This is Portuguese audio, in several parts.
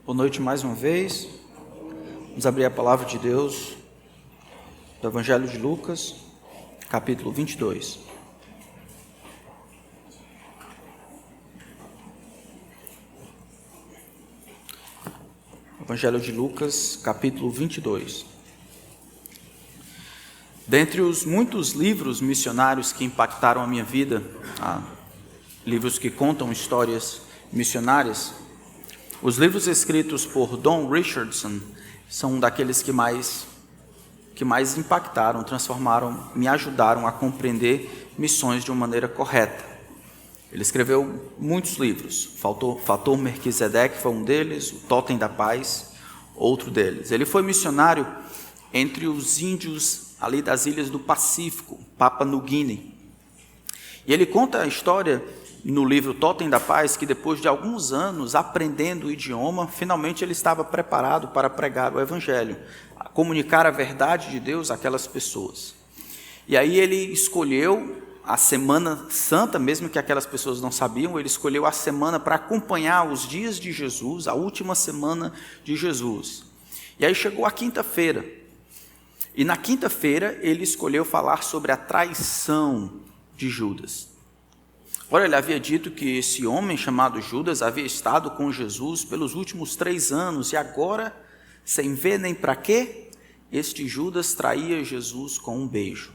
Boa noite mais uma vez. Vamos abrir a palavra de Deus do Evangelho de Lucas, capítulo 22. Evangelho de Lucas, capítulo 22. Dentre os muitos livros missionários que impactaram a minha vida, livros que contam histórias missionárias, os livros escritos por Don Richardson são daqueles que mais impactaram, transformaram, me ajudaram a compreender missões de uma maneira correta. Ele escreveu muitos livros. Fator Melquisedeque foi um deles, o Totem da Paz, outro deles. Ele foi missionário entre os índios ali das ilhas do Pacífico, Papua New Guinea. E ele conta a história no livro Totem da Paz, que depois de alguns anos aprendendo o idioma, finalmente ele estava preparado para pregar o Evangelho, a comunicar a verdade de Deus àquelas pessoas. E aí ele escolheu a Semana Santa, mesmo que aquelas pessoas não sabiam, ele escolheu a semana para acompanhar os dias de Jesus, a última semana de Jesus. E aí chegou a quinta-feira, e na quinta-feira ele escolheu falar sobre a traição de Judas. Ora, ele havia dito que esse homem chamado Judas havia estado com Jesus pelos últimos 3 anos e agora, sem ver nem para quê, este Judas traía Jesus com um beijo.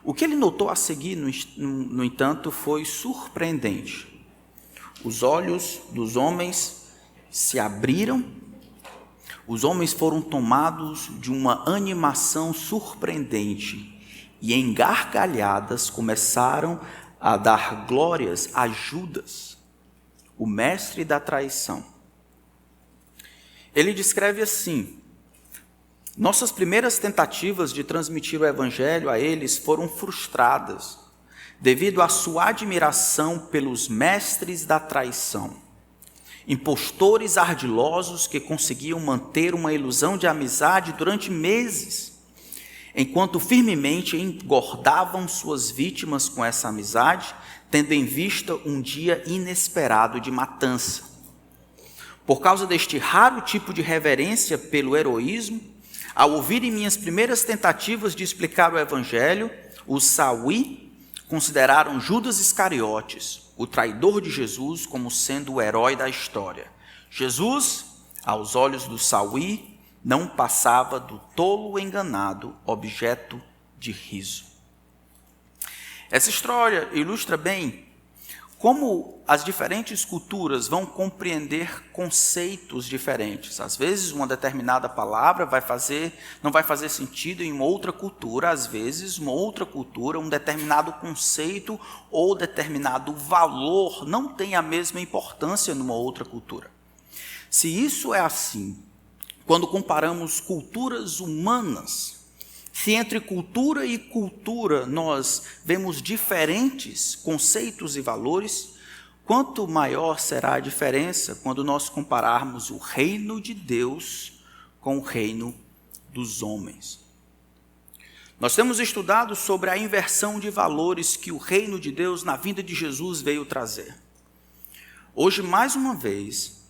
O que ele notou a seguir, no entanto, foi surpreendente. Os olhos dos homens se abriram, os homens foram tomados de uma animação surpreendente e em gargalhadas começaram a dar glórias a Judas, o mestre da traição. Ele descreve assim: nossas primeiras tentativas de transmitir o Evangelho a eles foram frustradas, devido à sua admiração pelos mestres da traição, impostores ardilosos que conseguiam manter uma ilusão de amizade durante meses, enquanto firmemente engordavam suas vítimas com essa amizade, tendo em vista um dia inesperado de matança. Por causa deste raro tipo de reverência pelo heroísmo, ao ouvirem minhas primeiras tentativas de explicar o Evangelho, os Sauí consideraram Judas Iscariotes, o traidor de Jesus, como sendo o herói da história. Jesus, aos olhos dos Sauí, não passava do tolo enganado, objeto de riso. Essa história ilustra bem como as diferentes culturas vão compreender conceitos diferentes. Às vezes, uma determinada palavra não vai fazer sentido em uma outra cultura. Às vezes, uma outra cultura, um determinado conceito ou determinado valor não tem a mesma importância numa outra cultura. Se isso é assim, quando comparamos culturas humanas, se entre cultura e cultura nós vemos diferentes conceitos e valores, quanto maior será a diferença quando nós compararmos o reino de Deus com o reino dos homens. Nós temos estudado sobre a inversão de valores que o reino de Deus na vinda de Jesus veio trazer. Hoje, mais uma vez,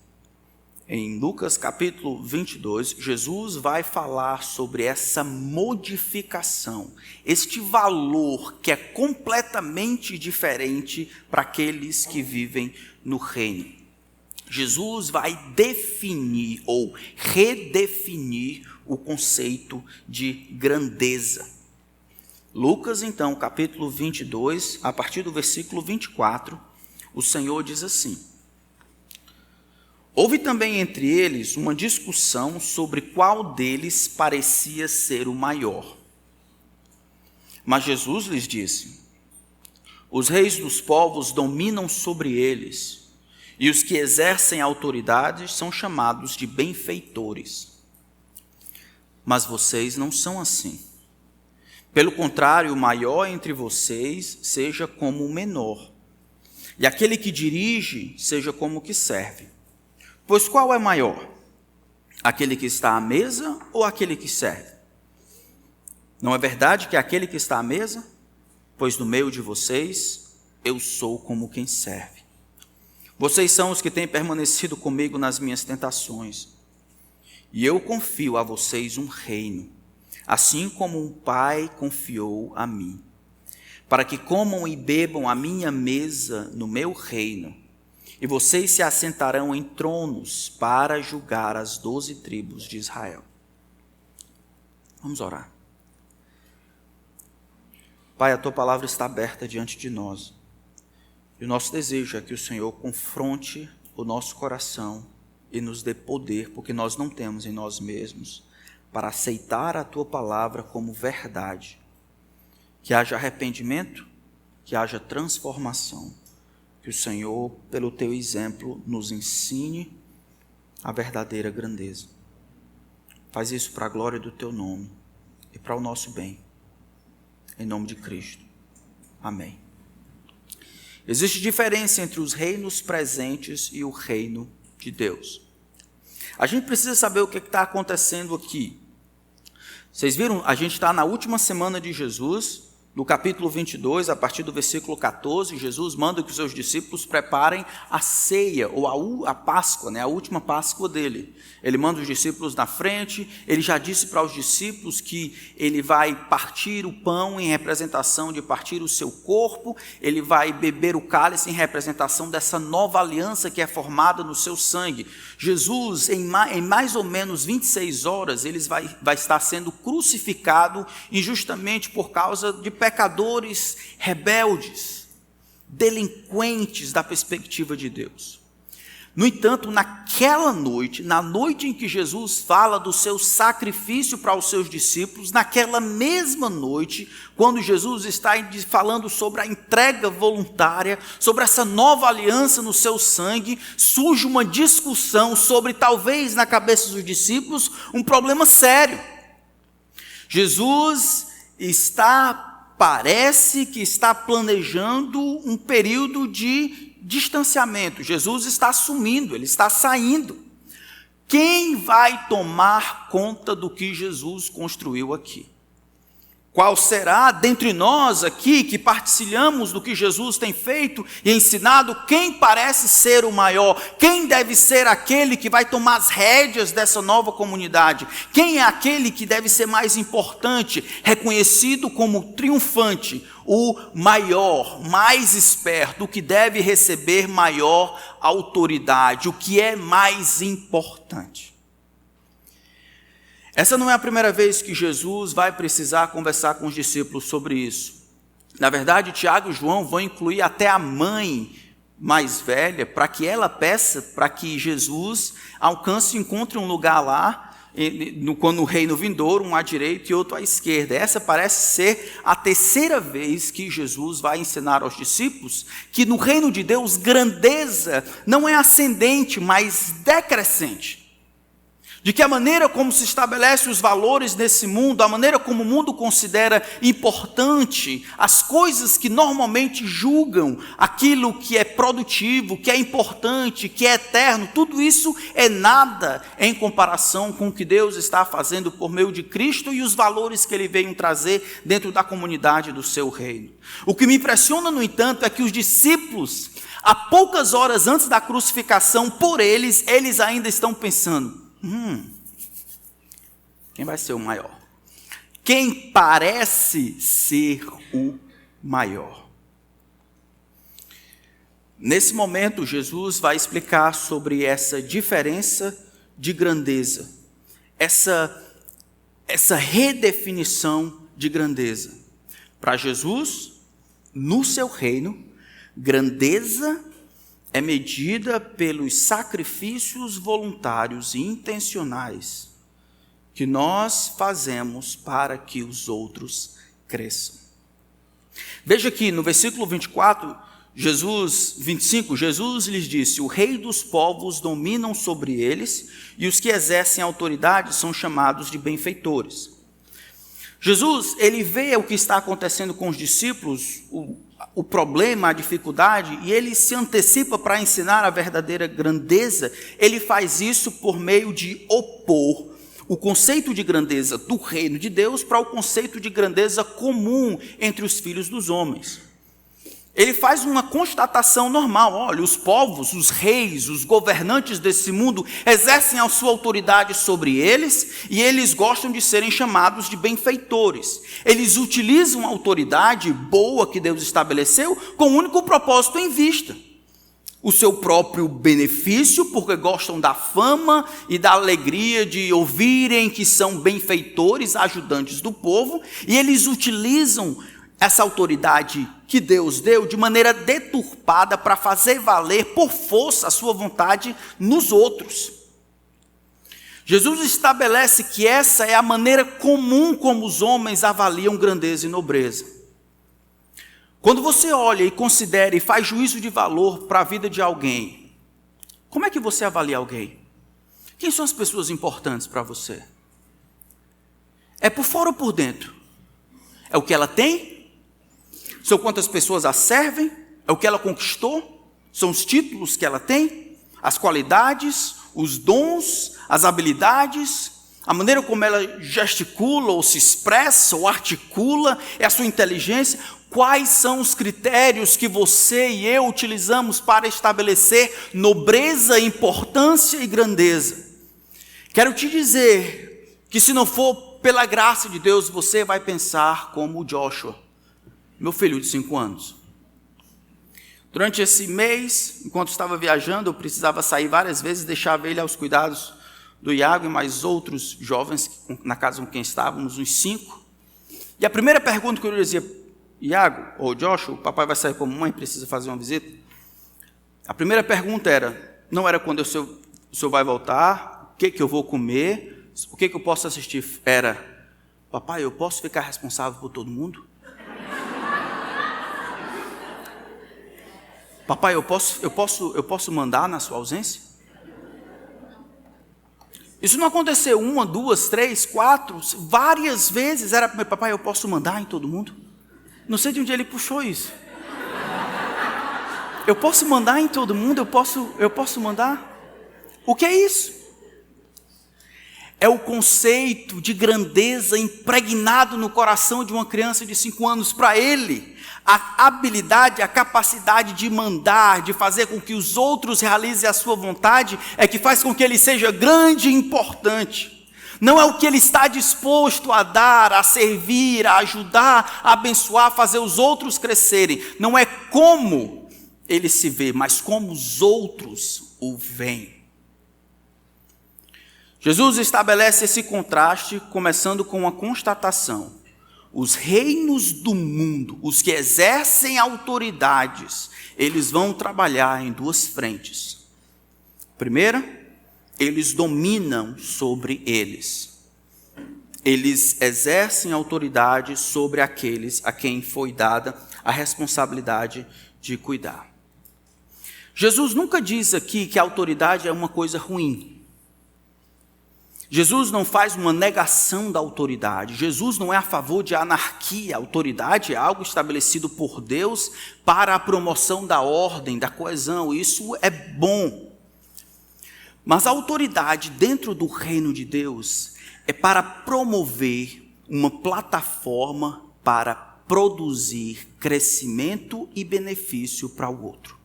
em Lucas capítulo 22, Jesus vai falar sobre essa modificação, este valor que é completamente diferente para aqueles que vivem no reino. Jesus vai definir ou redefinir o conceito de grandeza. Lucas, então, capítulo 22, a partir do versículo 24, o Senhor diz assim: houve também entre eles uma discussão sobre qual deles parecia ser o maior. Mas Jesus lhes disse: os reis dos povos dominam sobre eles, e os que exercem autoridade são chamados de benfeitores. Mas vocês não são assim. Pelo contrário, o maior entre vocês seja como o menor, e aquele que dirige seja como o que serve. Pois qual é maior? Aquele que está à mesa ou aquele que serve? Não é verdade que é aquele que está à mesa? Pois no meio de vocês eu sou como quem serve. Vocês são os que têm permanecido comigo nas minhas tentações. E eu confio a vocês um reino, assim como um pai confiou a mim, para que comam e bebam à minha mesa no meu reino, e vocês se assentarão em tronos para julgar as 12 tribos de Israel. Vamos orar. Pai, a tua palavra está aberta diante de nós. E o nosso desejo é que o Senhor confronte o nosso coração e nos dê poder, porque nós não temos em nós mesmos, para aceitar a tua palavra como verdade. Que haja arrependimento, que haja transformação. Que o Senhor, pelo teu exemplo, nos ensine a verdadeira grandeza. Faz isso para a glória do teu nome e para o nosso bem. Em nome de Cristo. Amém. Existe diferença entre os reinos presentes e o reino de Deus. A gente precisa saber o que está acontecendo aqui. Vocês viram? A gente está na última semana de Jesus, no capítulo 22, a partir do versículo 14, Jesus manda que os seus discípulos preparem a ceia, ou a Páscoa, a última Páscoa dele. Ele manda os discípulos na frente, ele já disse para os discípulos que ele vai partir o pão em representação de partir o seu corpo, ele vai beber o cálice em representação dessa nova aliança que é formada no seu sangue. Jesus, em mais ou menos 26 horas, ele vai estar sendo crucificado injustamente por causa de pecadores rebeldes, delinquentes da perspectiva de Deus. No entanto, naquela noite, na noite em que Jesus fala do seu sacrifício para os seus discípulos, naquela mesma noite, quando Jesus está falando sobre a entrega voluntária, sobre essa nova aliança no seu sangue, surge uma discussão sobre, talvez na cabeça dos discípulos, um problema sério. Jesus parece que está planejando um período de distanciamento. Jesus está assumindo, ele está saindo. Quem vai tomar conta do que Jesus construiu aqui? Qual será, dentre nós aqui, que partilhamos do que Jesus tem feito e ensinado, quem parece ser o maior? Quem deve ser aquele que vai tomar as rédeas dessa nova comunidade? Quem é aquele que deve ser mais importante, reconhecido como triunfante, o maior, mais esperto, o que deve receber maior autoridade, o que é mais importante? Essa não é a primeira vez que Jesus vai precisar conversar com os discípulos sobre isso. Na verdade, Tiago e João vão incluir até a mãe mais velha, para que ela peça para que Jesus alcance e encontre um lugar lá, no reino vindouro, um à direita e outro à esquerda. Essa parece ser a terceira vez que Jesus vai ensinar aos discípulos que no reino de Deus, grandeza não é ascendente, mas decrescente. De que a maneira como se estabelece os valores nesse mundo, a maneira como o mundo considera importante, as coisas que normalmente julgam aquilo que é produtivo, que é importante, que é eterno, tudo isso é nada em comparação com o que Deus está fazendo por meio de Cristo e os valores que Ele veio trazer dentro da comunidade do seu reino. O que me impressiona, no entanto, é que os discípulos, a poucas horas antes da crucificação, por eles ainda estão pensando: quem vai ser o maior? Quem parece ser o maior? Nesse momento, Jesus vai explicar sobre essa diferença de grandeza, essa redefinição de grandeza. Para Jesus, no seu reino, grandeza é medida pelos sacrifícios voluntários e intencionais que nós fazemos para que os outros cresçam. Veja aqui no versículo 25, Jesus lhes disse: o rei dos povos dominam sobre eles, e os que exercem autoridade são chamados de benfeitores. Jesus, ele vê o que está acontecendo com os discípulos, o problema, a dificuldade, e ele se antecipa para ensinar a verdadeira grandeza. Ele faz isso por meio de opor o conceito de grandeza do reino de Deus para o conceito de grandeza comum entre os filhos dos homens. Ele faz uma constatação normal. Olha, os povos, os reis, os governantes desse mundo exercem a sua autoridade sobre eles e eles gostam de serem chamados de benfeitores. Eles utilizam a autoridade boa que Deus estabeleceu com o único propósito em vista: o seu próprio benefício, porque gostam da fama e da alegria de ouvirem que são benfeitores, ajudantes do povo, e eles utilizam essa autoridade que Deus deu de maneira deturpada para fazer valer por força a sua vontade nos outros. Jesus estabelece que essa é a maneira comum como os homens avaliam grandeza e nobreza. Quando você olha e considera e faz juízo de valor para a vida de alguém, como é que você avalia alguém? Quem são as pessoas importantes para você? É por fora ou por dentro? É o que ela tem? São quantas pessoas a servem? É o que ela conquistou? São os títulos que ela tem? As qualidades? Os dons? As habilidades? A maneira como ela gesticula ou se expressa ou articula? É a sua inteligência? Quais são os critérios que você e eu utilizamos para estabelecer nobreza, importância e grandeza? Quero te dizer que se não for pela graça de Deus, você vai pensar como o Joshua, meu filho de 5 anos. Durante esse mês, enquanto estava viajando, eu precisava sair várias vezes, deixava ele aos cuidados do Iago e mais outros jovens na casa com quem estávamos, uns 5. E a primeira pergunta que eu dizia: Iago, ou Joshua, o papai vai sair com a mamãe, precisa fazer uma visita. A primeira pergunta não era quando o senhor vai voltar, o que eu vou comer, o que eu posso assistir. Era: papai, eu posso ficar responsável por todo mundo? Papai, eu posso mandar na sua ausência? Isso não aconteceu 1, 2, 3, 4, várias vezes. Era: papai, eu posso mandar em todo mundo? Não sei de onde ele puxou isso. Eu posso mandar em todo mundo? Eu posso mandar? O que é isso? É o conceito de grandeza impregnado no coração de uma criança de 5 anos. Para ele, a habilidade, a capacidade de mandar, de fazer com que os outros realizem a sua vontade, é que faz com que ele seja grande e importante. Não é o que ele está disposto a dar, a servir, a ajudar, a abençoar, a fazer os outros crescerem. Não é como ele se vê, mas como os outros o veem. Jesus estabelece esse contraste, começando com uma constatação: os reinos do mundo, os que exercem autoridades, eles vão trabalhar em 2 frentes. Primeira, eles dominam sobre eles. Eles exercem autoridade sobre aqueles a quem foi dada a responsabilidade de cuidar. Jesus nunca diz aqui que a autoridade é uma coisa ruim. Jesus não faz uma negação da autoridade. Jesus não é a favor de anarquia. A autoridade é algo estabelecido por Deus para a promoção da ordem, da coesão. Isso é bom. Mas a autoridade dentro do reino de Deus é para promover uma plataforma para produzir crescimento e benefício para o outro.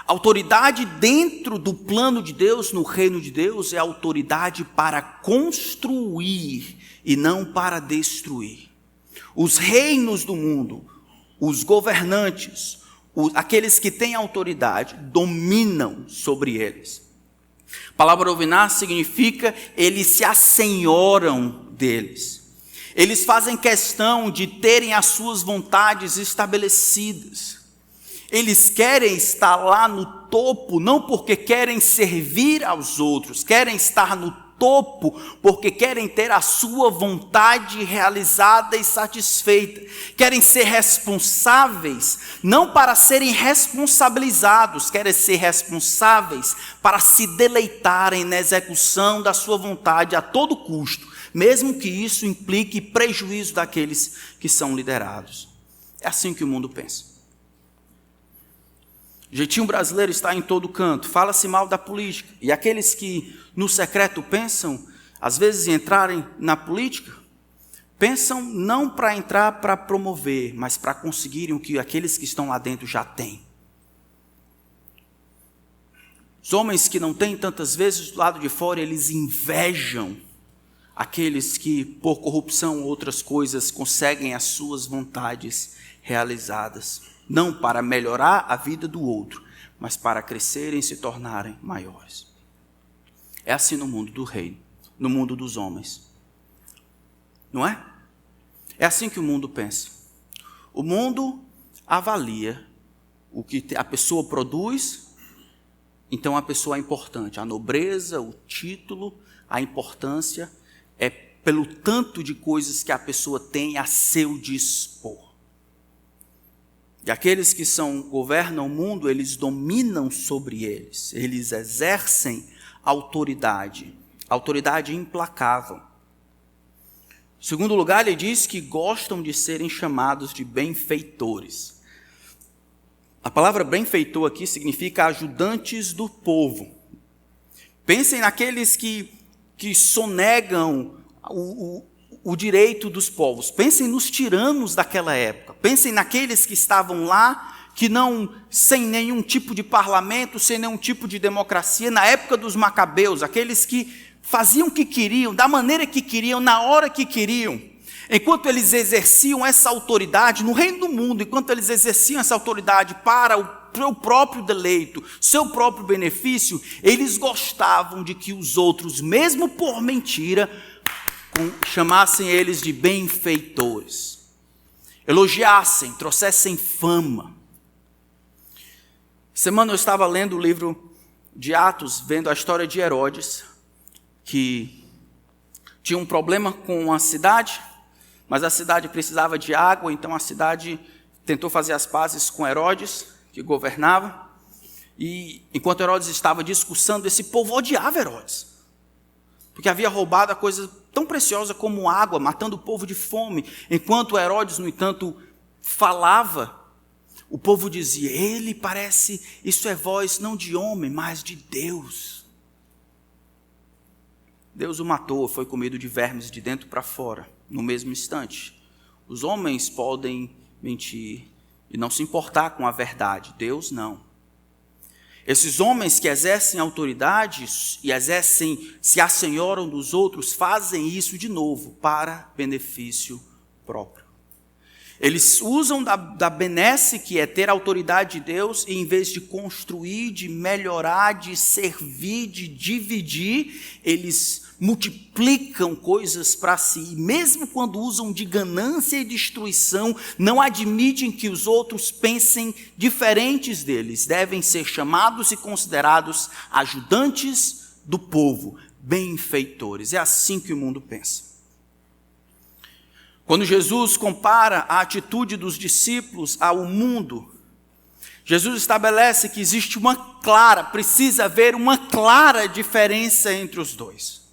Autoridade dentro do plano de Deus, no reino de Deus, é autoridade para construir e não para destruir. Os reinos do mundo, os governantes, aqueles que têm autoridade, dominam sobre eles. A palavra dominar significa eles se assenhoram deles. Eles fazem questão de terem as suas vontades estabelecidas. Eles querem estar lá no topo, não porque querem servir aos outros, querem estar no topo porque querem ter a sua vontade realizada e satisfeita. Querem ser responsáveis, não para serem responsabilizados, querem ser responsáveis para se deleitarem na execução da sua vontade a todo custo, mesmo que isso implique prejuízo daqueles que são liderados. É assim que o mundo pensa. O jeitinho brasileiro está em todo canto, fala-se mal da política. E aqueles que no secreto pensam, às vezes, em entrarem na política, pensam não para entrar para promover, mas para conseguirem o que aqueles que estão lá dentro já têm. Os homens que não têm, tantas vezes do lado de fora, eles invejam aqueles que, por corrupção ou outras coisas, conseguem as suas vontades realizadas. Não para melhorar a vida do outro, mas para crescerem e se tornarem maiores. É assim no mundo do reino, no mundo dos homens. Não é? É assim que o mundo pensa. O mundo avalia o que a pessoa produz, então a pessoa é importante. A nobreza, o título, a importância é pelo tanto de coisas que a pessoa tem a seu dispor. E aqueles que governam o mundo, eles dominam sobre eles. Eles exercem autoridade implacável. Em segundo lugar, ele diz que gostam de serem chamados de benfeitores. A palavra benfeitor aqui significa ajudantes do povo. Pensem naqueles que sonegam o direito dos povos. Pensem nos tiranos daquela época. Pensem naqueles que estavam lá, que não, sem nenhum tipo de parlamento, sem nenhum tipo de democracia, na época dos macabeus, aqueles que faziam o que queriam, da maneira que queriam, na hora que queriam. Enquanto eles exerciam essa autoridade no reino do mundo, enquanto eles exerciam essa autoridade para o seu próprio deleito, seu próprio benefício, eles gostavam de que os outros, mesmo por mentira, chamassem eles de benfeitores, elogiassem, trouxessem fama. Semana eu estava lendo o livro de Atos, vendo a história de Herodes, que tinha um problema com a cidade, mas a cidade precisava de água, então a cidade tentou fazer as pazes com Herodes, que governava, e enquanto Herodes estava discursando, esse povo odiava Herodes, porque havia roubado a coisa tão preciosa como água, matando o povo de fome. Enquanto Herodes, no entanto, falava, o povo dizia: ele parece, isso é voz não de homem, mas de Deus. Deus o matou, foi comido de vermes de dentro para fora, no mesmo instante. Os homens podem mentir e não se importar com a verdade, Deus não. Esses homens que exercem autoridade e se assenhoram dos outros, fazem isso de novo para benefício próprio. Eles usam da benesse que é ter a autoridade de Deus, e em vez de construir, de melhorar, de servir, de dividir, eles multiplicam coisas para si. E mesmo quando usam de ganância e destruição, não admitem que os outros pensem diferentes deles. Devem ser chamados e considerados ajudantes do povo, benfeitores. É assim que o mundo pensa. Quando Jesus compara a atitude dos discípulos ao mundo, Jesus estabelece que existe precisa haver uma clara diferença entre os dois.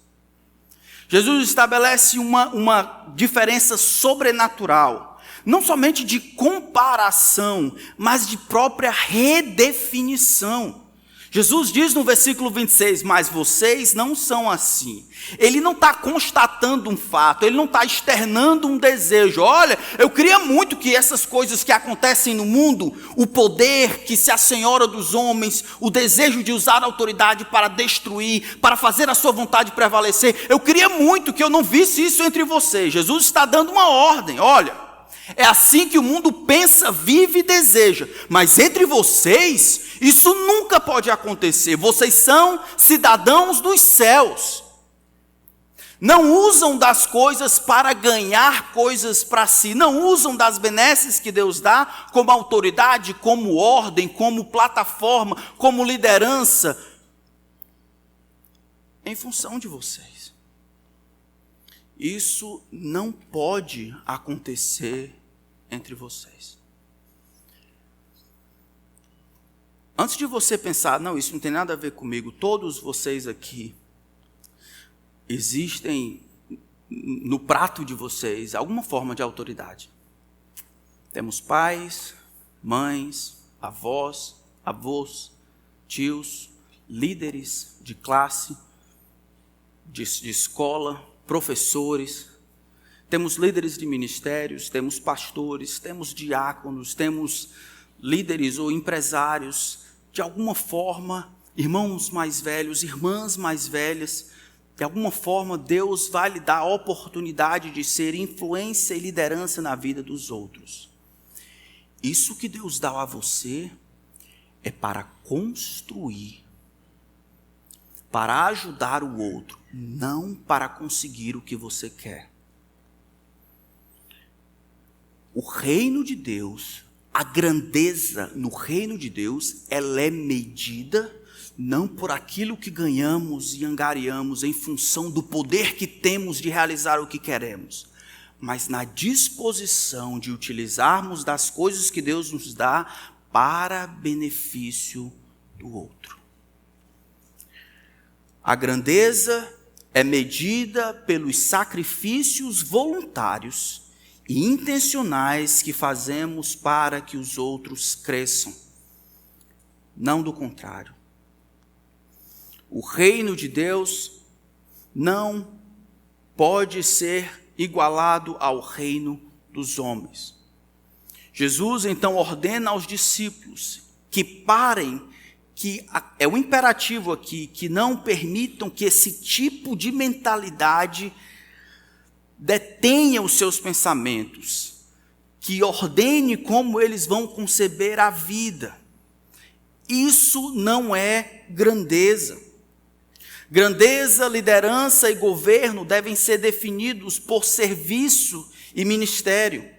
Jesus estabelece uma diferença sobrenatural, não somente de comparação, mas de própria redefinição. Jesus diz no versículo 26, mas vocês não são assim. Ele não está constatando um fato, ele não está externando um desejo. Olha, eu queria muito que essas coisas que acontecem no mundo, o poder que se assenhora dos homens, o desejo de usar a autoridade para destruir, para fazer a sua vontade prevalecer, eu queria muito que eu não visse isso entre vocês. Jesus está dando uma ordem, olha. É assim que o mundo pensa, vive e deseja. Mas entre vocês, isso nunca pode acontecer. Vocês são cidadãos dos céus. Não usam das coisas para ganhar coisas para si. Não usam das benesses que Deus dá como autoridade, como ordem, como plataforma, como liderança, em função de vocês. Isso não pode acontecer entre vocês. Antes de você pensar, não, isso não tem nada a ver comigo, todos vocês aqui, existem no prato de vocês alguma forma de autoridade. Temos pais, mães, avós, tios, líderes de classe, de escola, professores. Temos líderes de ministérios, temos pastores, temos diáconos, temos líderes ou empresários, de alguma forma, irmãos mais velhos, irmãs mais velhas, de alguma forma Deus vai lhe dar a oportunidade de ser influência e liderança na vida dos outros. Isso que Deus dá a você é para construir, para ajudar o outro, não para conseguir o que você quer. O reino de Deus, a grandeza no reino de Deus, ela é medida não por aquilo que ganhamos e angariamos em função do poder que temos de realizar o que queremos, mas na disposição de utilizarmos das coisas que Deus nos dá para benefício do outro. A grandeza é medida pelos sacrifícios voluntários e intencionais que fazemos para que os outros cresçam, não do contrário. O reino de Deus não pode ser igualado ao reino dos homens. Jesus então ordena aos discípulos que parem, que é o imperativo aqui, que não permitam que esse tipo de mentalidade detenha os seus pensamentos, que ordene como eles vão conceber a vida. Isso não é grandeza. Grandeza, liderança e governo devem ser definidos por serviço e ministério.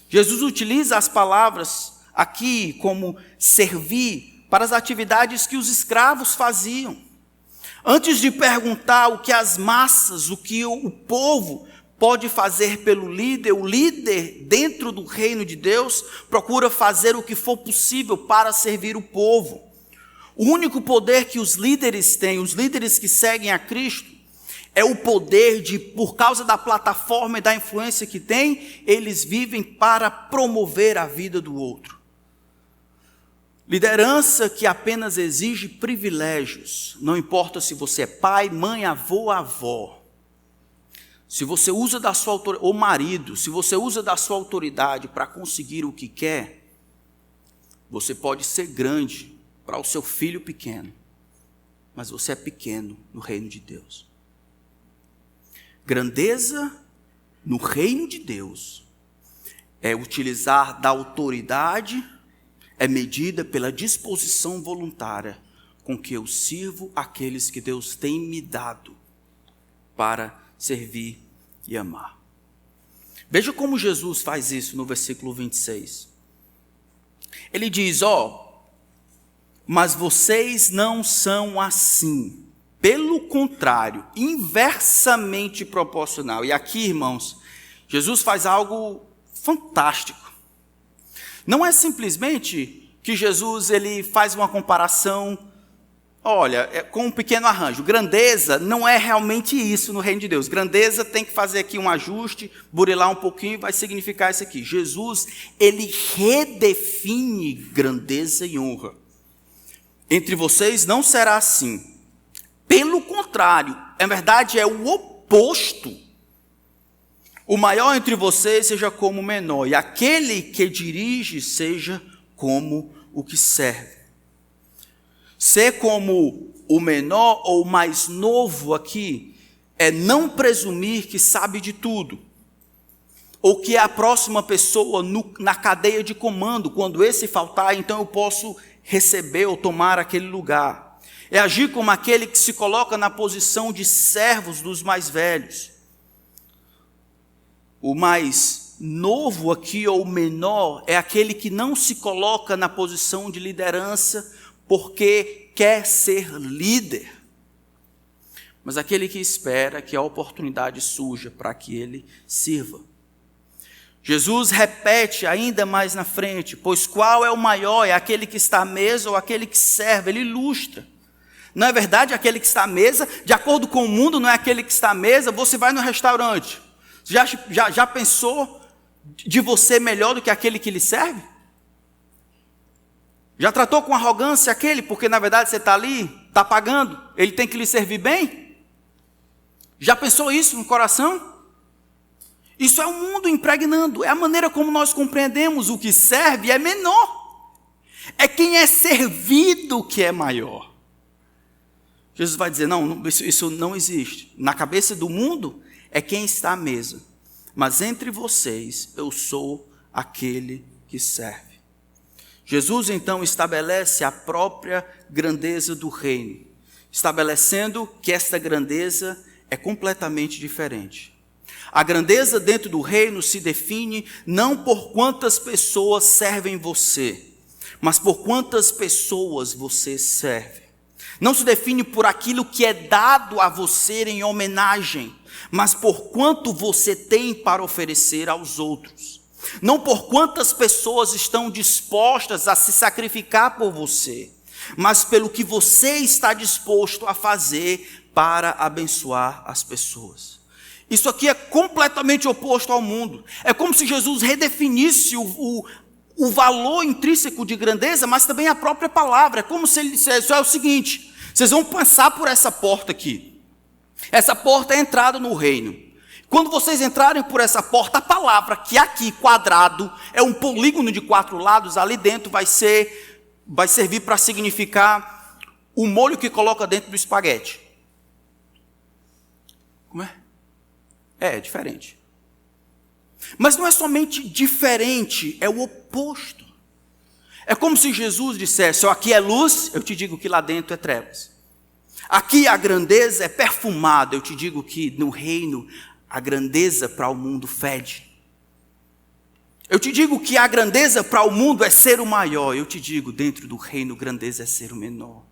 Jesus utiliza as palavras aqui como servir para as atividades que os escravos faziam. Antes de perguntar o que as massas, o que o povo pode fazer pelo líder, o líder dentro do reino de Deus procura fazer o que for possível para servir o povo. O único poder que os líderes têm, os líderes que seguem a Cristo, é o poder de, por causa da plataforma e da influência que têm, eles vivem para promover a vida do outro. Liderança que apenas exige privilégios, não importa se você é pai, mãe, avô, avó. Se você usa da sua autoridade, ou marido, se você usa da sua autoridade para conseguir o que quer, você pode ser grande para o seu filho pequeno, mas você é pequeno no reino de Deus. Grandeza no reino de Deus é utilizar da autoridade, é medida pela disposição voluntária com que eu sirvo aqueles que Deus tem me dado para servir e amar. Veja como Jesus faz isso no versículo 26. Ele diz, mas vocês não são assim. Pelo contrário, inversamente proporcional. E aqui, irmãos, Jesus faz algo fantástico. Não é simplesmente que Jesus ele faz uma comparação, com um pequeno arranjo. Grandeza não é realmente isso no reino de Deus. Grandeza tem que fazer aqui um ajuste, burilar um pouquinho e vai significar isso aqui. Jesus, ele redefine grandeza e honra. Entre vocês não será assim. Pelo contrário, na verdade é o oposto. O maior entre vocês seja como o menor, e aquele que dirige seja como o que serve. Ser como o menor ou o mais novo aqui é não presumir que sabe de tudo, ou que é a próxima pessoa na cadeia de comando. Quando esse faltar, então eu posso receber ou tomar aquele lugar. É agir como aquele que se coloca na posição de servos dos mais velhos. O mais novo aqui, ou menor, é aquele que não se coloca na posição de liderança porque quer ser líder, mas aquele que espera que a oportunidade surja para que ele sirva. Jesus repete ainda mais na frente, pois qual é o maior? É aquele que está à mesa ou aquele que serve? Ele ilustra. Não é verdade? Aquele que está à mesa, de acordo com o mundo, não é aquele que está à mesa. Você vai no restaurante, já pensou de você melhor do que aquele que lhe serve? Já tratou com arrogância aquele, porque na verdade você está ali, está pagando, ele tem que lhe servir bem? Já pensou isso no coração? Isso é o mundo impregnando, é a maneira como nós compreendemos o que serve é menor. É quem é servido que é maior. Jesus vai dizer, não, isso não existe. Na cabeça do mundo é quem está à mesa. Mas entre vocês eu sou aquele que serve. Jesus então estabelece a própria grandeza do reino, estabelecendo que esta grandeza é completamente diferente. A grandeza dentro do reino se define não por quantas pessoas servem você, mas por quantas pessoas você serve. Não se define por aquilo que é dado a você em homenagem, mas por quanto você tem para oferecer aos outros. Não por quantas pessoas estão dispostas a se sacrificar por você, mas pelo que você está disposto a fazer para abençoar as pessoas. Isso aqui é completamente oposto ao mundo. É como se Jesus redefinisse o valor intrínseco de grandeza, mas também a própria palavra. É como se ele dissesse, é o seguinte, vocês vão passar por essa porta aqui. Essa porta é a entrada no reino. Quando vocês entrarem por essa porta, a palavra que aqui, quadrado, é um polígono de 4 lados, ali dentro vai servir para significar o molho que coloca dentro do espaguete. Como é? É diferente. Mas não é somente diferente, é o oposto. É como se Jesus dissesse, aqui é luz, eu te digo que lá dentro é trevas. Aqui a grandeza é perfumada, eu te digo que no reino a grandeza para o mundo fede. Eu te digo que a grandeza para o mundo é ser o maior, eu te digo, dentro do reino, grandeza é ser o menor.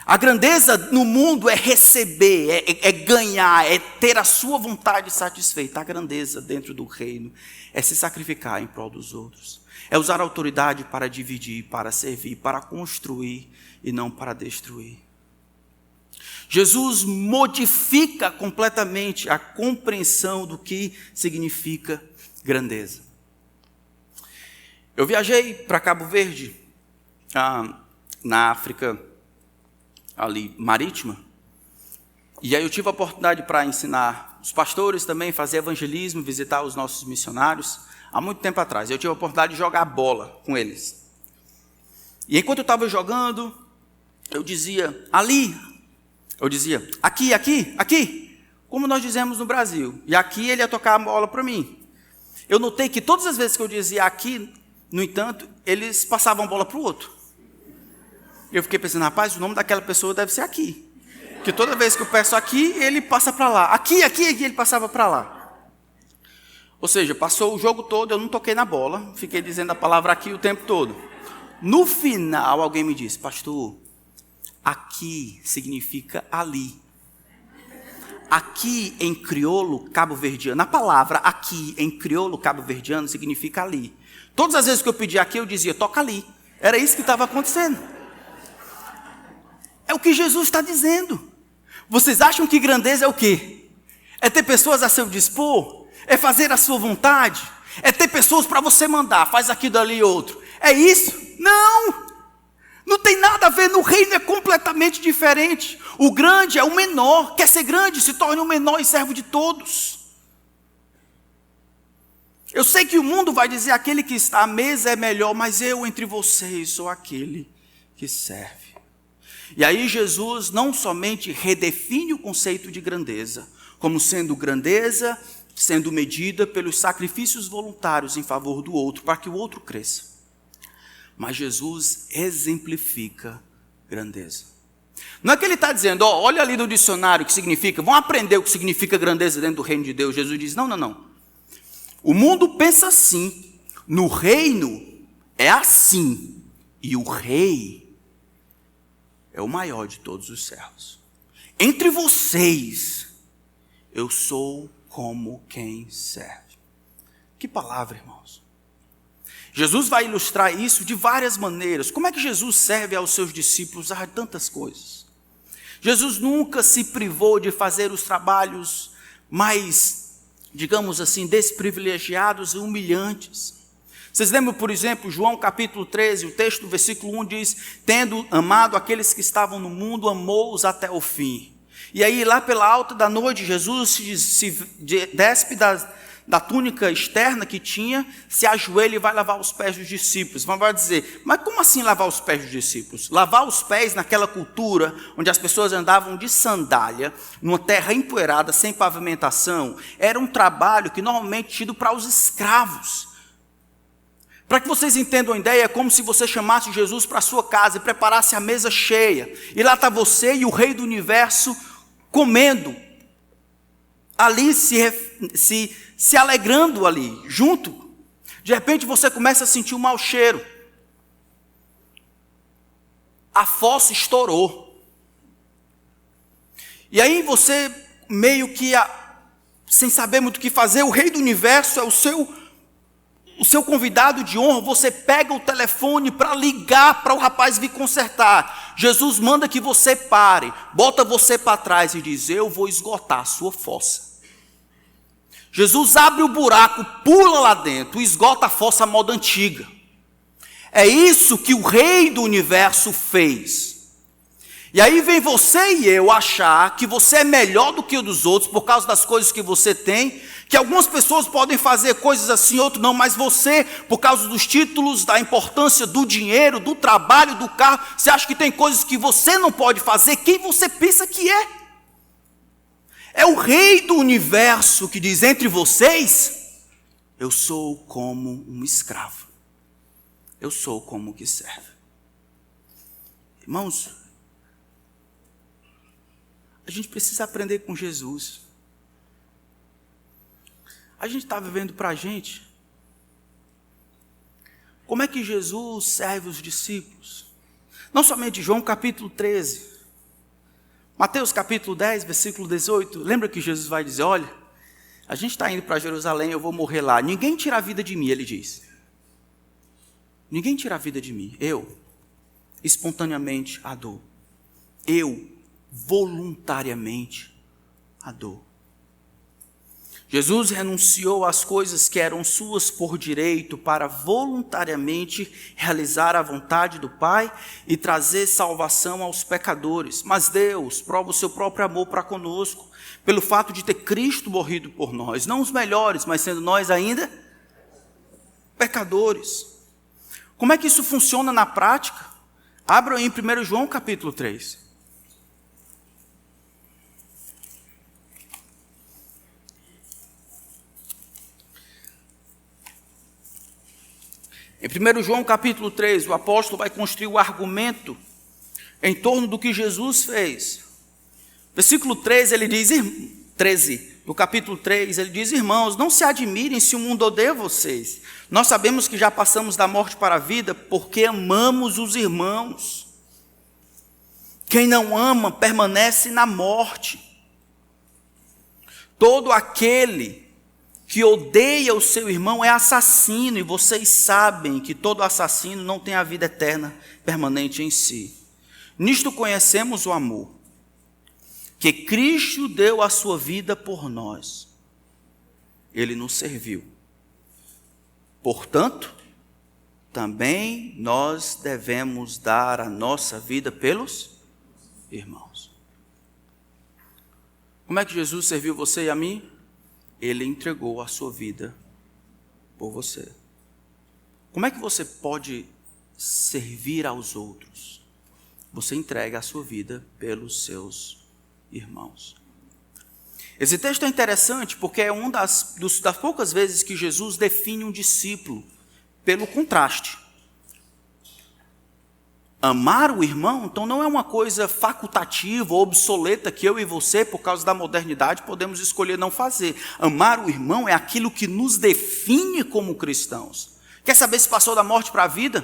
A grandeza no mundo é receber, é ganhar, é ter a sua vontade satisfeita. A grandeza dentro do reino é se sacrificar em prol dos outros. É usar a autoridade para dividir, para servir, para construir e não para destruir. Jesus modifica completamente a compreensão do que significa grandeza. Eu viajei para Cabo Verde, na África, ali marítima, e aí eu tive a oportunidade para ensinar os pastores também, fazer evangelismo, visitar os nossos missionários, há muito tempo atrás. Eu tive a oportunidade de jogar bola com eles. E enquanto eu estava jogando, eu dizia, ali, eu dizia, aqui, aqui, aqui, como nós dizemos no Brasil, e aqui ele ia tocar a bola para mim. Eu notei que todas as vezes que eu dizia aqui, no entanto, eles passavam a bola para o outro. Eu fiquei pensando, rapaz, o nome daquela pessoa deve ser aqui. Porque toda vez que eu peço aqui, ele passa para lá. Aqui, aqui, aqui, ele passava para lá. Ou seja, passou o jogo todo, eu não toquei na bola, fiquei dizendo a palavra aqui o tempo todo. No final, alguém me disse, pastor, aqui significa ali. Aqui em crioulo cabo-verdiano, a palavra aqui em crioulo cabo-verdiano significa ali. Todas as vezes que eu pedia aqui, eu dizia, toca ali. Era isso que estava acontecendo. É o que Jesus está dizendo. Vocês acham que grandeza é o quê? É ter pessoas a seu dispor? É fazer a sua vontade? É ter pessoas para você mandar, faz aqui, dali outro. É isso? Não! Não tem nada a ver, no reino é completamente diferente. O grande é o menor, quer ser grande, se torne o menor e servo de todos. Eu sei que o mundo vai dizer, aquele que está à mesa é melhor, mas eu entre vocês sou aquele que serve. E aí Jesus não somente redefine o conceito de grandeza, como sendo grandeza, sendo medida pelos sacrifícios voluntários em favor do outro, para que o outro cresça. Mas Jesus exemplifica grandeza. Não é que ele está dizendo, olha ali no dicionário o que significa, vão aprender o que significa grandeza dentro do reino de Deus. Jesus diz, não, não, não. O mundo pensa assim, no reino é assim, e o rei é o maior de todos os servos. Entre vocês, eu sou como quem serve. Que palavra, irmãos. Jesus vai ilustrar isso de várias maneiras. Como é que Jesus serve aos seus discípulos a tantas coisas? Jesus nunca se privou de fazer os trabalhos mais, digamos assim, desprivilegiados e humilhantes. Vocês lembram, por exemplo, João capítulo 13, o texto do versículo 1 diz, tendo amado aqueles que estavam no mundo, amou-os até o fim. E aí, lá pela alta da noite, Jesus se despe da túnica externa que tinha, se ajoelha e vai lavar os pés dos discípulos. Mas vai dizer, mas como assim lavar os pés dos discípulos? Lavar os pés naquela cultura, onde as pessoas andavam de sandália, numa terra empoeirada, sem pavimentação, era um trabalho que normalmente tido para os escravos. Para que vocês entendam a ideia, é como se você chamasse Jesus para a sua casa e preparasse a mesa cheia. E lá está você e o Rei do Universo comendo, ali se alegrando ali, junto. De repente você começa a sentir um mau cheiro. A fossa estourou. E aí você, meio que sem saber muito o que fazer, o Rei do Universo é o seu convidado de honra, você pega o telefone para ligar para o rapaz vir consertar. Jesus manda que você pare, bota você para trás e diz, eu vou esgotar a sua fossa. Jesus abre o buraco, pula lá dentro, esgota a fossa à moda antiga. É isso que o Rei do Universo fez. E aí vem você e eu achar que você é melhor do que o dos outros por causa das coisas que você tem, que algumas pessoas podem fazer coisas assim, outros não, mas você, por causa dos títulos, da importância do dinheiro, do trabalho, do carro, você acha que tem coisas que você não pode fazer, quem você pensa que é? É o Rei do Universo que diz, entre vocês, eu sou como um escravo, eu sou como o que serve. Irmãos, a gente precisa aprender com Jesus. A gente está vivendo para a gente. Como é que Jesus serve os discípulos? Não somente João capítulo 13. Mateus capítulo 10, versículo 18. Lembra que Jesus vai dizer, olha, a gente está indo para Jerusalém, eu vou morrer lá. Ninguém tira a vida de mim, ele diz. Ninguém tira a vida de mim. Eu, espontaneamente, a dou. Eu, voluntariamente, a dou. Jesus renunciou às coisas que eram suas por direito para voluntariamente realizar a vontade do Pai e trazer salvação aos pecadores. Mas Deus prova o seu próprio amor para conosco, pelo fato de ter Cristo morrido por nós, não os melhores, mas sendo nós ainda pecadores. Como é que isso funciona na prática? Abra em 1 João capítulo 3. Em 1 João capítulo 3, o apóstolo vai construir o argumento em torno do que Jesus fez. Versículo 13, ele diz, 13, no capítulo 3, ele diz, irmãos, não se admirem se o mundo odeia vocês. Nós sabemos que já passamos da morte para a vida porque amamos os irmãos. Quem não ama permanece na morte. Todo aquele que odeia o seu irmão é assassino, e vocês sabem que todo assassino não tem a vida eterna permanente em si. Nisto conhecemos o amor, que Cristo deu a sua vida por nós. Ele nos serviu. Portanto, também nós devemos dar a nossa vida pelos irmãos. Como é que Jesus serviu você e a mim? Ele entregou a sua vida por você. Como é que você pode servir aos outros? Você entrega a sua vida pelos seus irmãos. Esse texto é interessante porque é uma das poucas vezes que Jesus define um discípulo pelo contraste. Amar o irmão, então, não é uma coisa facultativa ou obsoleta que eu e você, por causa da modernidade, podemos escolher não fazer. Amar o irmão é aquilo que nos define como cristãos. Quer saber se passou da morte para a vida?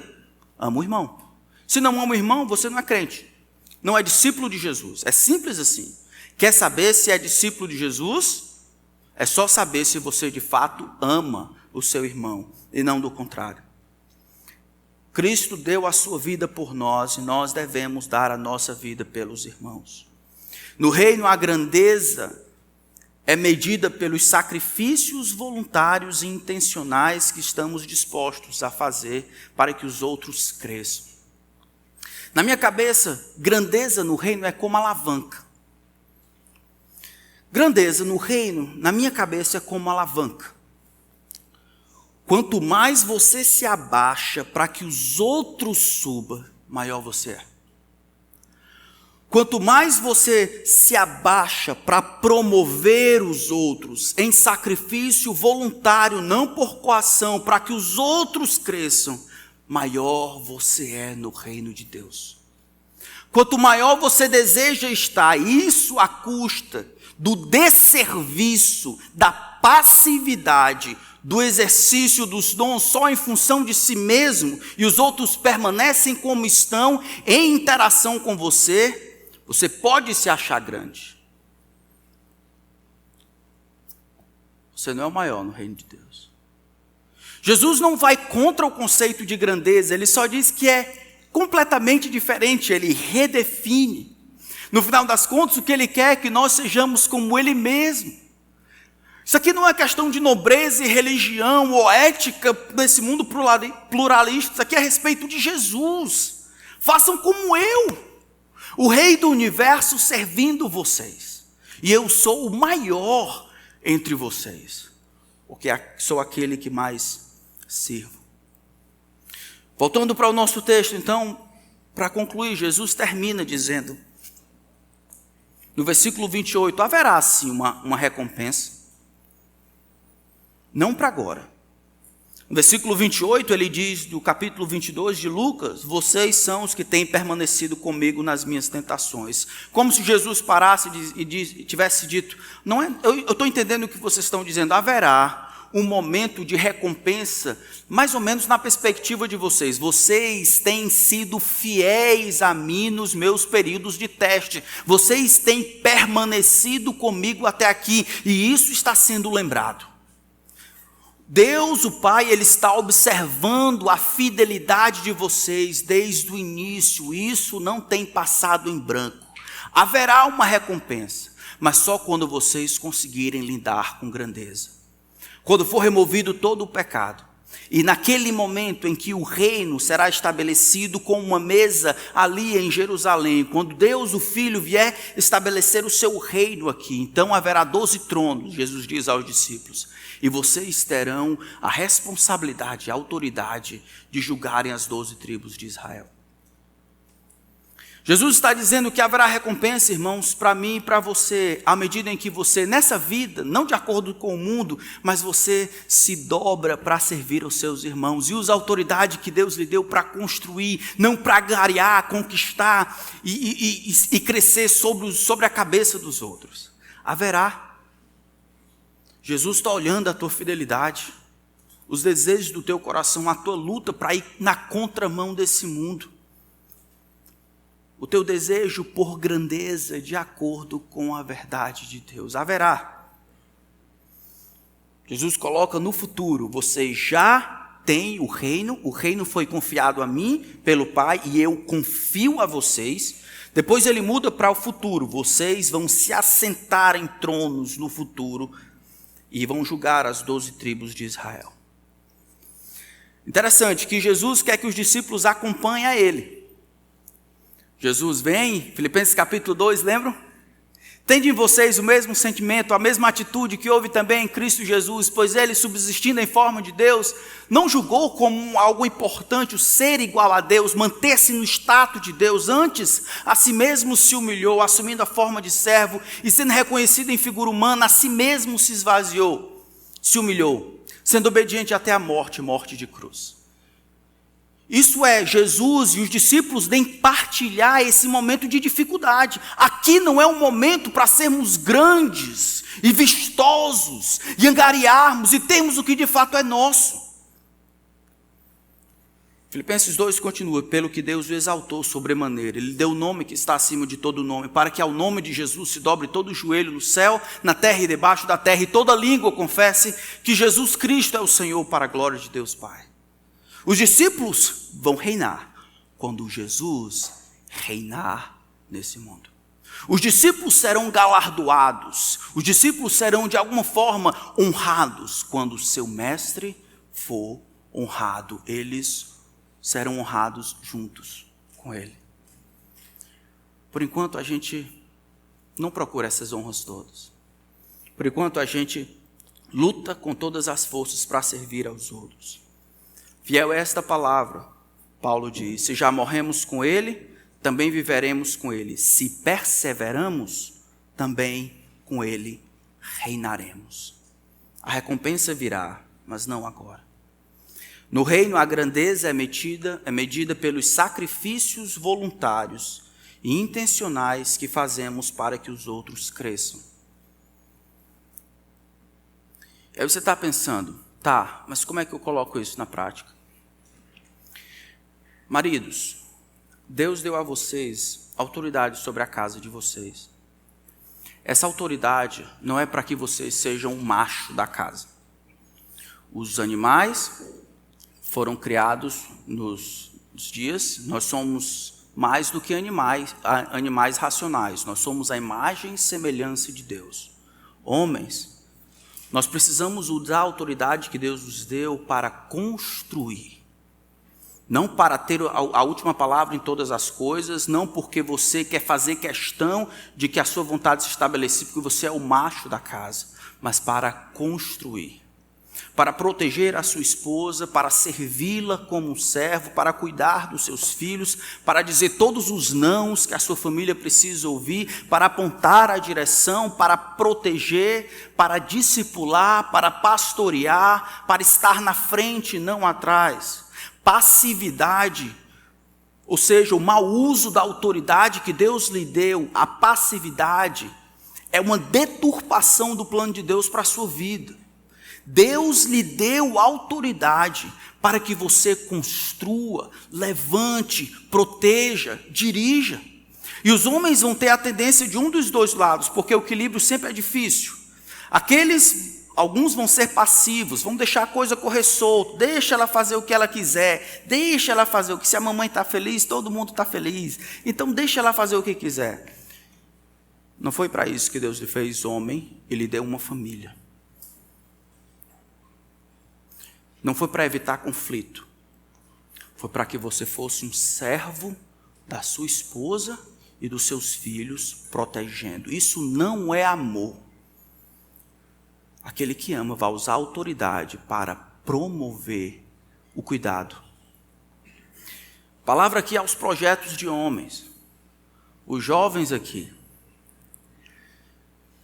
Ama o irmão. Se não ama o irmão, você não é crente. Não é discípulo de Jesus. É simples assim. Quer saber se é discípulo de Jesus? É só saber se você de fato ama o seu irmão e não do contrário. Cristo deu a sua vida por nós e nós devemos dar a nossa vida pelos irmãos. No reino, a grandeza é medida pelos sacrifícios voluntários e intencionais que estamos dispostos a fazer para que os outros cresçam. Na minha cabeça, grandeza no reino é como alavanca. Grandeza no reino, na minha cabeça, é como uma alavanca. Quanto mais você se abaixa para que os outros subam, maior você é. Quanto mais você se abaixa para promover os outros em sacrifício voluntário, não por coação, para que os outros cresçam, maior você é no reino de Deus. Quanto maior você deseja estar, isso à custa do desserviço, da passividade, do exercício dos dons só em função de si mesmo, e os outros permanecem como estão em interação com você, você pode se achar grande. Você não é o maior no reino de Deus. Jesus não vai contra o conceito de grandeza, ele só diz que é completamente diferente, ele redefine. No final das contas, o que ele quer é que nós sejamos como ele mesmo. Isso aqui não é questão de nobreza e religião ou ética nesse mundo pluralista, isso aqui é a respeito de Jesus. Façam como eu, o rei do universo servindo vocês. E eu sou o maior entre vocês, porque sou aquele que mais sirvo. Voltando para o nosso texto, então, para concluir, Jesus termina dizendo, no versículo 28, haverá sim uma recompensa, não para agora. No versículo 28, ele diz, do capítulo 22 de Lucas, vocês são os que têm permanecido comigo nas minhas tentações. Como se Jesus parasse e tivesse dito, não é, eu estou entendendo o que vocês estão dizendo, haverá um momento de recompensa, mais ou menos na perspectiva de vocês. Vocês têm sido fiéis a mim nos meus períodos de teste. Vocês têm permanecido comigo até aqui, e isso está sendo lembrado. Deus, o Pai, Ele está observando a fidelidade de vocês desde o início. Isso não tem passado em branco. Haverá uma recompensa, mas só quando vocês conseguirem lidar com grandeza. Quando for removido todo o pecado, e naquele momento em que o reino será estabelecido com uma mesa ali em Jerusalém, quando Deus, o Filho, vier estabelecer o seu reino aqui, então haverá 12 tronos, Jesus diz aos discípulos, e vocês terão a responsabilidade, a autoridade de julgarem as 12 tribos de Israel. Jesus está dizendo que haverá recompensa, irmãos, para mim e para você, à medida em que você, nessa vida, não de acordo com o mundo, mas você se dobra para servir aos seus irmãos e usa a autoridade que Deus lhe deu para construir, não para agariar, conquistar e crescer sobre a cabeça dos outros. Haverá. Jesus está olhando a tua fidelidade, os desejos do teu coração, a tua luta para ir na contramão desse mundo. O teu desejo por grandeza de acordo com a verdade de Deus. Haverá. Jesus coloca no futuro, vocês já têm o reino foi confiado a mim pelo Pai e eu confio a vocês. Depois ele muda para o futuro, vocês vão se assentar em tronos no futuro e vão julgar as 12 tribos de Israel. Interessante que Jesus quer que os discípulos acompanhem a ele. Jesus vem, Filipenses capítulo 2, lembram? Tende em vocês o mesmo sentimento, a mesma atitude que houve também em Cristo Jesus, pois ele, subsistindo em forma de Deus, não julgou como algo importante o ser igual a Deus, manter-se no status de Deus, antes a si mesmo se humilhou, assumindo a forma de servo e sendo reconhecido em figura humana, a si mesmo se esvaziou, se humilhou, sendo obediente até a morte de cruz. Isso é, Jesus e os discípulos nem partilhar esse momento de dificuldade. Aqui não é um momento para sermos grandes e vistosos, e angariarmos e termos o que de fato é nosso. Filipenses 2 continua, pelo que Deus o exaltou sobremaneira, Ele deu o nome que está acima de todo nome, para que ao nome de Jesus se dobre todo o joelho no céu, na terra e debaixo da terra, e toda língua confesse que Jesus Cristo é o Senhor, para a glória de Deus Pai. Os discípulos vão reinar quando Jesus reinar nesse mundo. Os discípulos serão galardoados, os discípulos serão de alguma forma honrados quando seu mestre for honrado. Eles serão honrados juntos com ele. Por enquanto a gente não procura essas honras todas. por enquanto a gente luta com todas as forças para servir aos outros. Fiel é esta palavra, Paulo diz: se já morremos com ele, também viveremos com ele. Se perseveramos, também com ele reinaremos. A recompensa virá, mas não agora. No reino, a grandeza é medida pelos sacrifícios voluntários e intencionais que fazemos para que os outros cresçam. Aí você está pensando, tá, mas como é que eu coloco isso na prática? Maridos, Deus deu a vocês autoridade sobre a casa de vocês. Essa autoridade não é para que vocês sejam o macho da casa. Os animais foram criados nos dias, nós somos mais do que animais racionais, nós somos a imagem e semelhança de Deus. Homens, nós precisamos usar a autoridade que Deus nos deu para construir. Não para ter a última palavra em todas as coisas, não porque você quer fazer questão de que a sua vontade se estabeleça, porque você é o macho da casa, mas para construir. Para proteger a sua esposa, para servi-la como um servo, para cuidar dos seus filhos, para dizer todos os nãos que a sua família precisa ouvir, para apontar a direção, para proteger, para discipular, para pastorear, para estar na frente e não atrás. Passividade, ou seja, o mau uso da autoridade que Deus lhe deu, a passividade, é uma deturpação do plano de Deus para a sua vida. Deus lhe deu autoridade para que você construa, levante, proteja, dirija. E os homens vão ter a tendência de um dos dois lados, porque o equilíbrio sempre é difícil. Alguns vão ser passivos, vão deixar a coisa correr solto, deixa ela fazer o que ela quiser, deixa ela fazer o que, se a mamãe está feliz, todo mundo está feliz, então deixa ela fazer o que quiser. Não foi para isso que Deus lhe fez homem e lhe deu uma família. Não foi para evitar conflito, foi para que você fosse um servo da sua esposa e dos seus filhos, protegendo. Isso não é amor. Aquele que ama vai usar a autoridade para promover o cuidado. Palavra aqui aos projetos de homens. Os jovens aqui.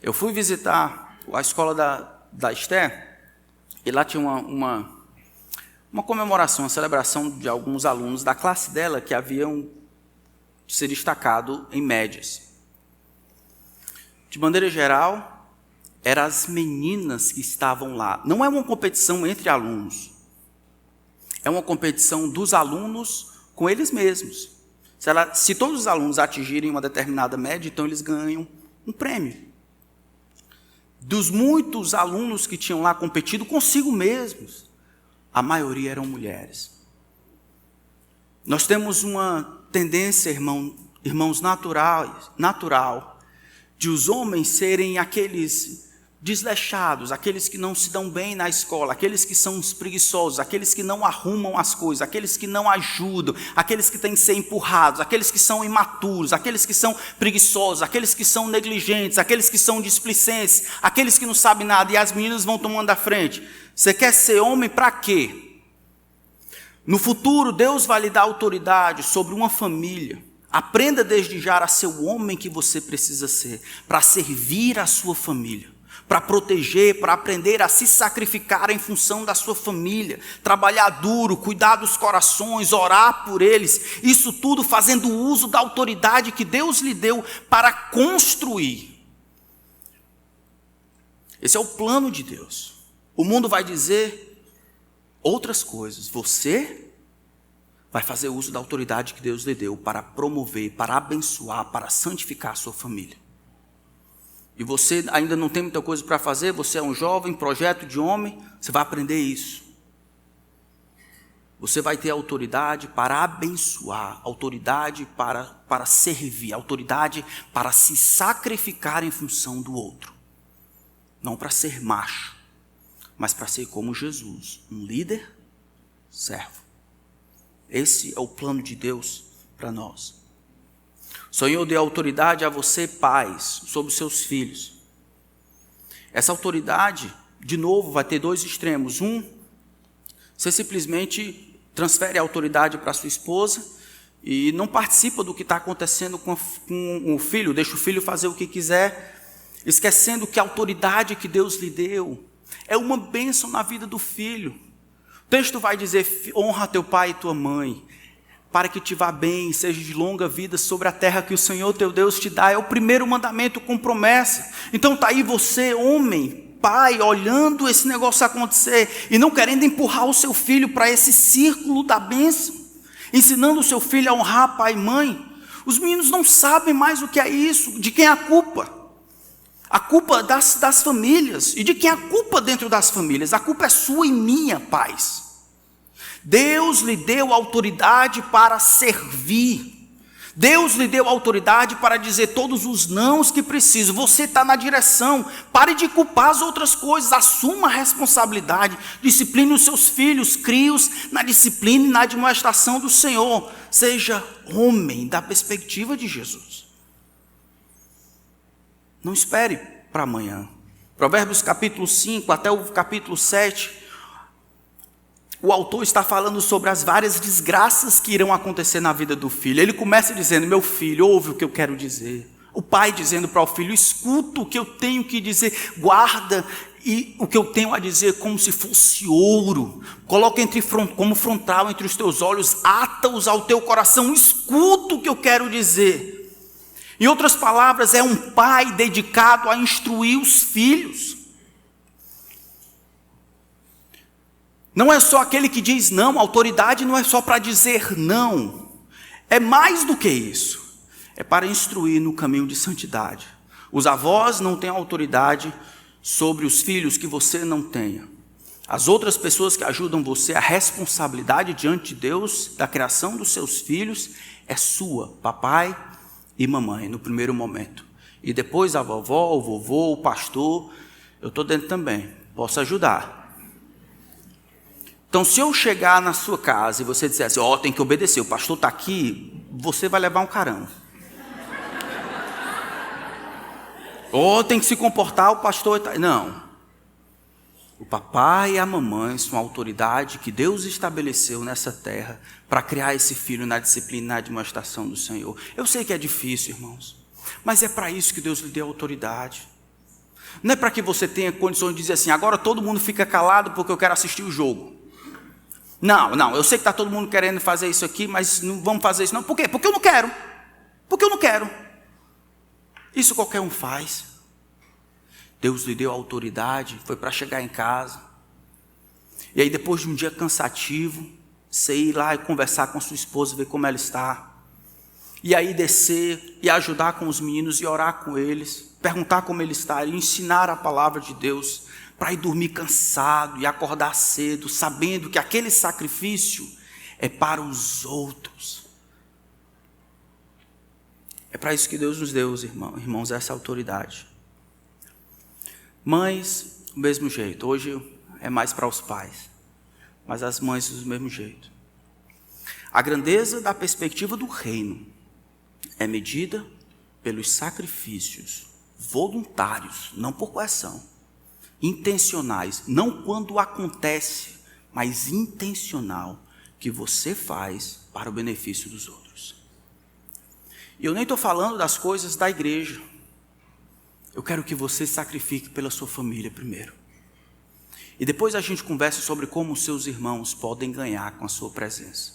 Eu fui visitar a escola da Esther, e lá tinha uma comemoração, uma celebração de alguns alunos da classe dela que haviam se destacado em médias. De maneira geral, eram as meninas que estavam lá. Não é uma competição entre alunos. É uma competição dos alunos com eles mesmos. Se todos os alunos atingirem uma determinada média, então eles ganham um prêmio. Dos muitos alunos que tinham lá competido consigo mesmos, a maioria eram mulheres. Nós temos uma tendência, irmãos, natural, de os homens serem aqueles desleixados, aqueles que não se dão bem na escola, aqueles que são os preguiçosos, aqueles que não arrumam as coisas, aqueles que não ajudam, aqueles que têm que ser empurrados, aqueles que são imaturos, aqueles que são preguiçosos, aqueles que são negligentes, aqueles que são displicentes, aqueles que não sabem nada, e as meninas vão tomando a frente. Você quer ser homem para quê? No futuro, Deus vai lhe dar autoridade sobre uma família. Aprenda desde já a ser o homem que você precisa ser, para servir a sua família, para proteger, para aprender a se sacrificar em função da sua família, trabalhar duro, cuidar dos corações, orar por eles, isso tudo fazendo uso da autoridade que Deus lhe deu para construir. Esse é o plano de Deus. O mundo vai dizer outras coisas. Você vai fazer uso da autoridade que Deus lhe deu para promover, para abençoar, para santificar a sua família. E você ainda não tem muita coisa para fazer, você é um jovem, projeto de homem, você vai aprender isso. Você vai ter autoridade para abençoar, autoridade para servir, autoridade para se sacrificar em função do outro. Não para ser macho, mas para ser como Jesus, um líder, servo. Esse é o plano de Deus para nós. O Senhor deu autoridade a você, pais, sobre os seus filhos. Essa autoridade, de novo, vai ter dois extremos. Um, você simplesmente transfere a autoridade para sua esposa e não participa do que está acontecendo com o filho, deixa o filho fazer o que quiser, esquecendo que a autoridade que Deus lhe deu é uma bênção na vida do filho. O texto vai dizer: honra teu pai e tua mãe, para que te vá bem, seja de longa vida sobre a terra que o Senhor teu Deus te dá. É o primeiro mandamento com promessa. Então está aí você, homem, pai, olhando esse negócio acontecer e não querendo empurrar o seu filho para esse círculo da bênção, ensinando o seu filho a honrar pai e mãe. Os meninos não sabem mais o que é isso. De quem é a culpa? A culpa das famílias. E de quem é a culpa dentro das famílias? A culpa é sua e minha, pais. Deus lhe deu autoridade para servir. Deus lhe deu autoridade para dizer todos os nãos que precisa. Você está na direção. Pare de culpar as outras coisas. Assuma a responsabilidade. Discipline os seus filhos. Crie-os na disciplina e na admoestação do Senhor. Seja homem da perspectiva de Jesus. Não espere para amanhã. Provérbios capítulo 5 até o capítulo 7. O autor está falando sobre as várias desgraças que irão acontecer na vida do filho. Ele começa dizendo: meu filho, ouve o que eu quero dizer. O pai dizendo para o filho: escuta o que eu tenho que dizer, guarda o que eu tenho a dizer como se fosse ouro. Coloca como frontal entre os teus olhos, ata-os ao teu coração, escuta o que eu quero dizer. Em outras palavras, é um pai dedicado a instruir os filhos. Não é só aquele que diz não, a autoridade não é só para dizer não. É mais do que isso. É para instruir no caminho de santidade. Os avós não têm autoridade sobre os filhos que você não tenha. As outras pessoas que ajudam você, a responsabilidade diante de Deus da criação dos seus filhos é sua, papai e mamãe, no primeiro momento. E depois a vovó, o vovô, o pastor, eu estou dentro também, posso ajudar. Então, se eu chegar na sua casa e você disser assim: tem que obedecer, o pastor está aqui, você vai levar um carão. Tem que se comportar, o pastor está... Não. O papai e a mamãe são a autoridade que Deus estabeleceu nessa terra para criar esse filho na disciplina e na admoestação do Senhor. Eu sei que é difícil, irmãos, mas é para isso que Deus lhe deu autoridade. Não é para que você tenha condições de dizer assim: agora todo mundo fica calado porque eu quero assistir o jogo. Não, eu sei que está todo mundo querendo fazer isso aqui, mas não vamos fazer isso não. Por quê? Porque eu não quero. Porque eu não quero. Isso qualquer um faz. Deus lhe deu autoridade, foi para chegar em casa. E aí depois de um dia cansativo, você ir lá e conversar com sua esposa, ver como ela está. E aí descer e ajudar com os meninos e orar com eles, perguntar como ele está e ensinar a palavra de Deus. Para ir dormir cansado e acordar cedo, sabendo que aquele sacrifício é para os outros. É para isso que Deus nos deu, irmãos, essa autoridade. Mães, do mesmo jeito. Hoje é mais para os pais, mas as mães do mesmo jeito. A grandeza da perspectiva do reino é medida pelos sacrifícios voluntários, não por coerção. Intencionais, não quando acontece, mas intencional, que você faz para o benefício dos outros. E eu nem estou falando das coisas da igreja. Eu quero que você sacrifique pela sua família primeiro. E depois a gente conversa sobre como os seus irmãos podem ganhar com a sua presença.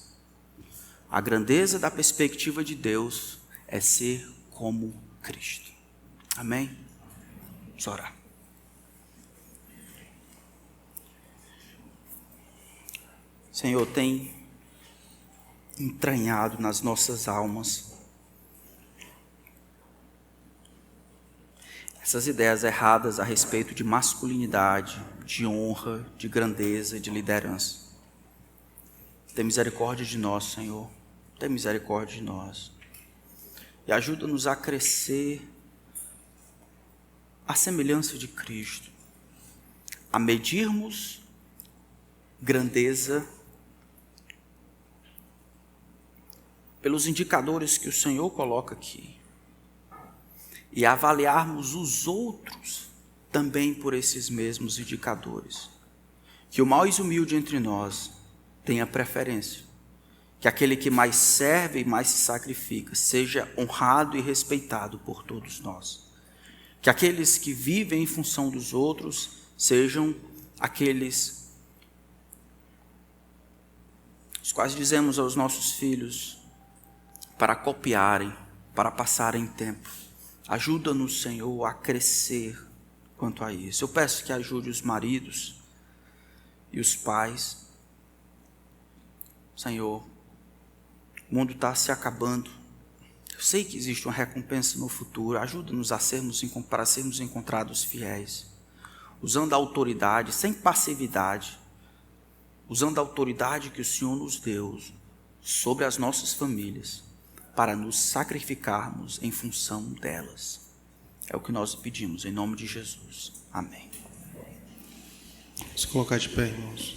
A grandeza da perspectiva de Deus é ser como Cristo. Amém? Vamos orar. Senhor, tem entranhado nas nossas almas essas ideias erradas a respeito de masculinidade, de honra, de grandeza, de liderança. Tem misericórdia de nós, Senhor. Tem misericórdia de nós. E ajuda-nos a crescer à semelhança de Cristo, a medirmos grandeza pelos indicadores que o Senhor coloca aqui, e avaliarmos os outros também por esses mesmos indicadores. Que o mais humilde entre nós tenha preferência. Que aquele que mais serve e mais se sacrifica seja honrado e respeitado por todos nós. Que aqueles que vivem em função dos outros sejam aqueles os quais dizemos aos nossos filhos para copiarem, para passarem tempo. Ajuda-nos, Senhor, a crescer quanto a isso. Eu peço que ajude os maridos e os pais. Senhor, o mundo está se acabando. Eu sei que existe uma recompensa no futuro. Ajuda-nos para sermos encontrados fiéis, usando a autoridade, sem passividade, usando a autoridade que o Senhor nos deu sobre as nossas famílias, para nos sacrificarmos em função delas. É o que nós pedimos, em nome de Jesus. Amém. Vamos colocar de pé, irmãos.